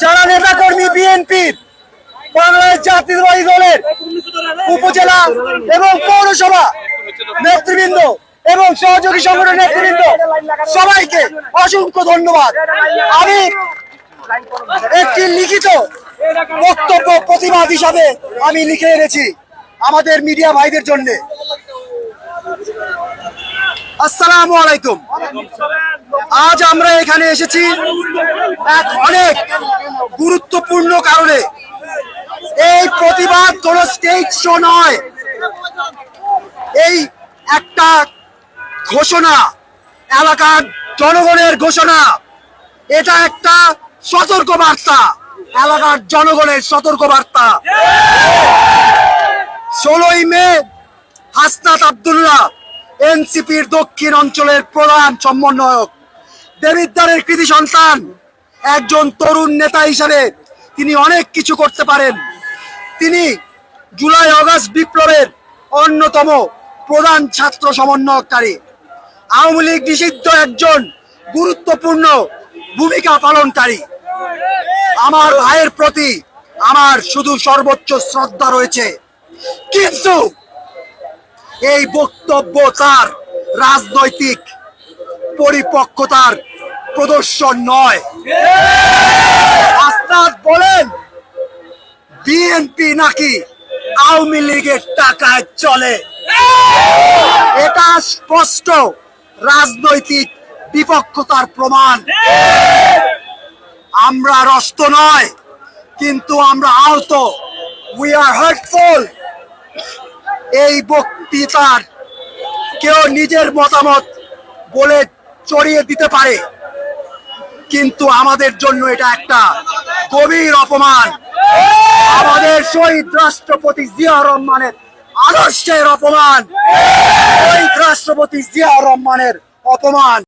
যারা নেতা কর্মী বিএনপির, বাংলাদেশ জাতীয়তাবাদী দলের উপজেলা এবং পৌরসভা নেতৃবৃন্দ এবং সহযোগী সংগঠন নেতৃবৃন্দ সবাইকে অসংখ্য ধন্যবাদ। আমি একটি লিখিত বক্তব্য প্রতিবাদ হিসাবে আমি লিখে এনেছি আমাদের মিডিয়া ভাইদের জন্য। আসসালামু আলাইকুম। আজ আমরা এখানে এসেছি এক অনেক গুরুত্বপূর্ণ কারণে। এই প্রতিবাদ কোনো স্টেজ শো নয়, এই একটা ঘোষণা, এলাকার জনগণের ঘোষণা। এটা একটা সতর্ক বার্তা, এলাকার জনগণের সতর্ক বার্তা। 16ই মে হাসনাত আব্দুল্লাহ, এনসিপির দক্ষিণ অঞ্চলের প্রধান সমন্বয়ক, দেবিদ্বারের কৃতি সন্তান, একজন তরুণ নেতা হিসাবে তিনি অনেক কিছু করতে পারেন। তিনি জুলাই আগস্ট বিপ্লবের অন্যতম প্রধান ছাত্র সমন্বয়কারী, আওয়ামী লীগ নিষিদ্ধ একজন গুরুত্বপূর্ণ ভূমিকা পালনকারী। আমার ভাইয়ের প্রতি আমার শুধু সর্বোচ্চ শ্রদ্ধা রয়েছে, কিন্তু এই বক্তব্য তার রাজনৈতিক পরিপক্কতার প্রদর্শন নয়। হাসনাত বলেন বিএনপি নাকি আওয়ামী লীগের টাকায় চলে। এটা স্পষ্ট রাজনৈতিক বিপক্ষতার প্রমাণ। আমরা রস্ত নয়, কিন্তু আমরা আহত। We are heartful. এই বক্তৃতার কেউ নিজের মতামত বলে চড়িয়ে দিতে পারে, কিন্তু আমাদের জন্য এটা একটা গভীর অপমান। আমাদের শহীদ রাষ্ট্রপতি জিয়াউর রহমানের আদর্শের অপমান, শহীদ রাষ্ট্রপতি জিয়াউর রহমানের অপমান।